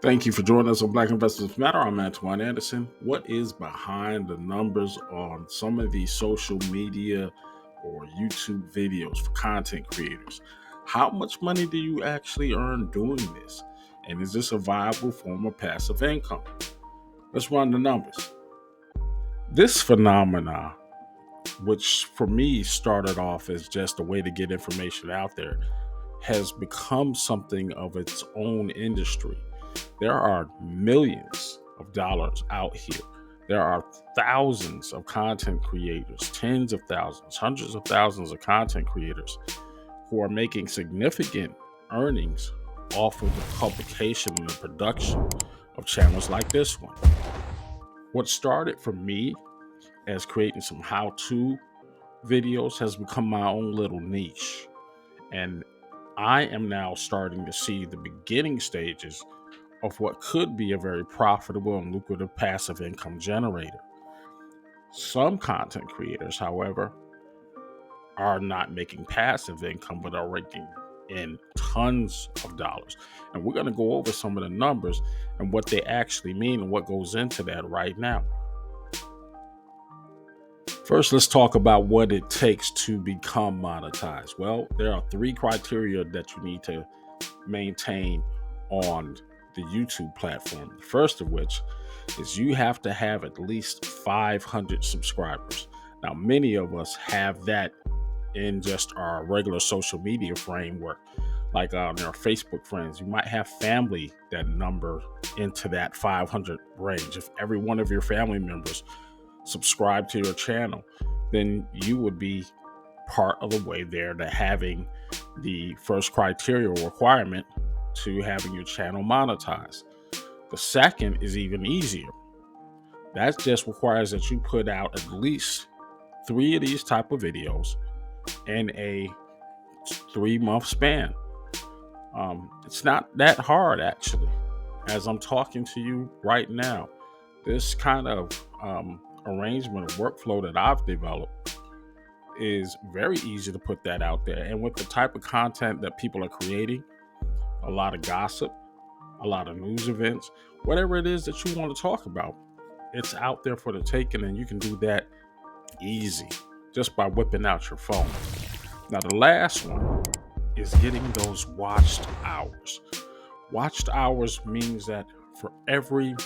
Thank you for joining us on Black Investors Matter. I'm Antoine Anderson. What is behind the numbers on some of these social media or YouTube videos for content creators? How much money do you actually earn doing this? And is this a viable form of passive income? Let's run the numbers. This phenomena, which for me started off as just a way to get information out there, has become something of its own industry. There are millions of dollars out here. There are thousands of content creators, tens of thousands, hundreds of thousands of content creators who are making significant earnings off of the publication and the production of channels like this one. What started for me as creating some how-to videos has become my own little niche. And I am now starting to see the beginning stages of what could be a very profitable and lucrative passive income generator. Some content creators, however, are not making passive income, but are raking in tons of dollars. And we're going to go over some of the numbers and what they actually mean and what goes into that right now. First, let's talk about what it takes to become monetized. Well, there are three criteria that you need to maintain on the YouTube platform. The first of which is you have to have at least 500 subscribers. Now, many of us have that in just our regular social media framework, like on our Facebook friends. You might have family that number into that 500 range. If every one of your family members subscribe to your channel, then you would be part of the way there to having the first criteria requirement to having your channel monetized. The second is even easier. That just requires that you put out at least 3 of these type of videos in a 3-month span. It's not that hard, actually. As I'm talking to you right now, this kind of arrangement of workflow that I've developed is very easy to put that out there. And with the type of content that people are creating, a lot of gossip, a lot of news events, whatever it is that you want to talk about, it's out there for the taking, and you can do that easy just by whipping out your phone. Now, the last one is getting those watched hours. Watched hours means that for every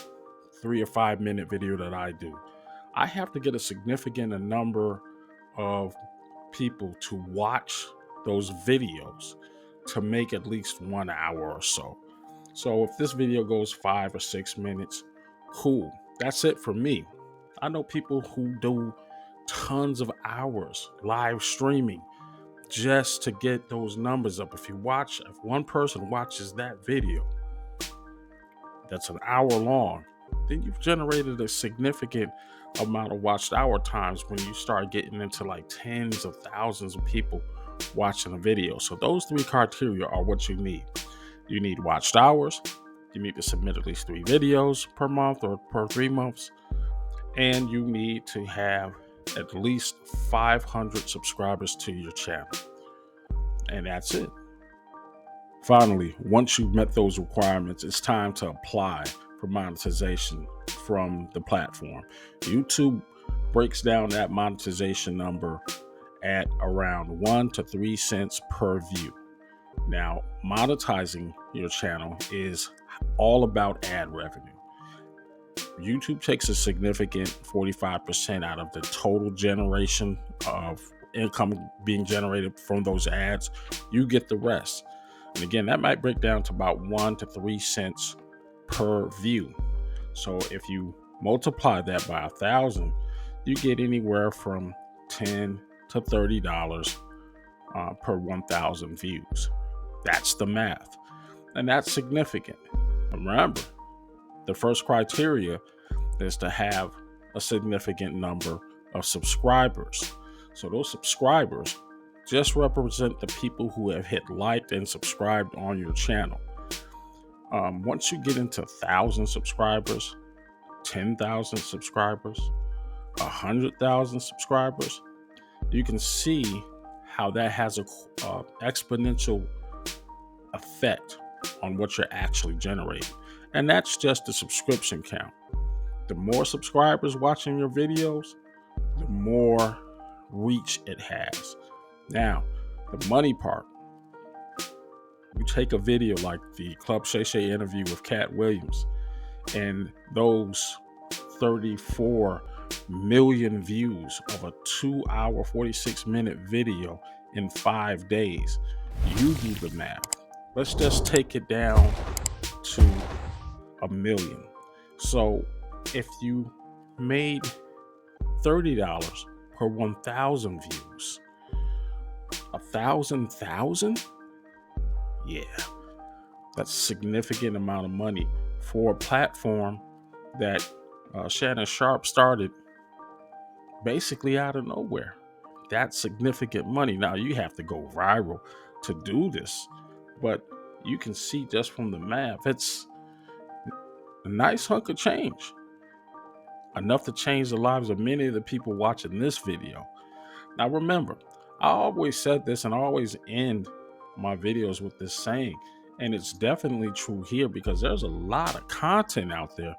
3 or 5 minute video that I do, I have to get a significant number of people to watch those videos to make at least 1 hour or so. So if this video goes 5 or 6 minutes, cool. That's it for me. I know people who do tons of hours live streaming just to get those numbers up. If one person watches that video that's an hour long, then you've generated a significant amount of watched hour times when you start getting into like tens of thousands of people watching a video. So those 3 criteria are what you need. You need watched hours. You need to submit at least 3 videos per month or per 3 months. And you need to have at least 500 subscribers to your channel. And that's it. Finally, once you've met those requirements, it's time to apply for monetization from the platform. YouTube breaks down that monetization number at around 1 to 3 cents per view. Now, monetizing your channel is all about ad revenue. YouTube takes a significant 45% out of the total generation of income being generated from those ads. You get the rest. And again, that might break down to about 1 to 3 cents per view. So if you multiply that by 1,000, you get anywhere from $10 to $30 per 1,000 views. That's the math. And that's significant. Remember, the first criteria is to have a significant number of subscribers. So those subscribers just represent the people who have hit like and subscribed on your channel. Once you get into 1,000 subscribers, 10,000 subscribers, 100,000 subscribers, you can see how that has a exponential effect on what you're actually generating. And that's just the subscription count. The more subscribers watching your videos, the more reach it has. Now, the money part. You take a video like the Club Shay Shay interview with Cat Williams, and those 34 million views of a 2-hour, 46-minute video in 5 days. You do the math. Let's just take it down to 1 million. So if you made $30 per 1,000 views, 1,000,000? Yeah, that's a significant amount of money for a platform that Shannon Sharp started basically out of nowhere. That's significant money. Now, you have to go viral to do this, but you can see just from the math, it's a nice hunk of change. Enough to change the lives of many of the people watching this video. Now, remember, I always said this and I always end my videos with this saying, and it's definitely true here because there's a lot of content out there,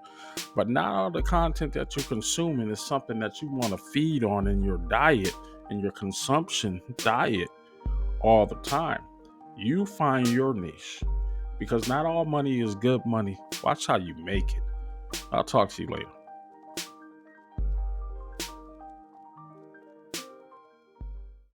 but not all the content that you're consuming is something that you want to feed on in your diet, in your consumption diet all the time. You find your niche because not all money is good money. Watch how you make it. I'll talk to you later.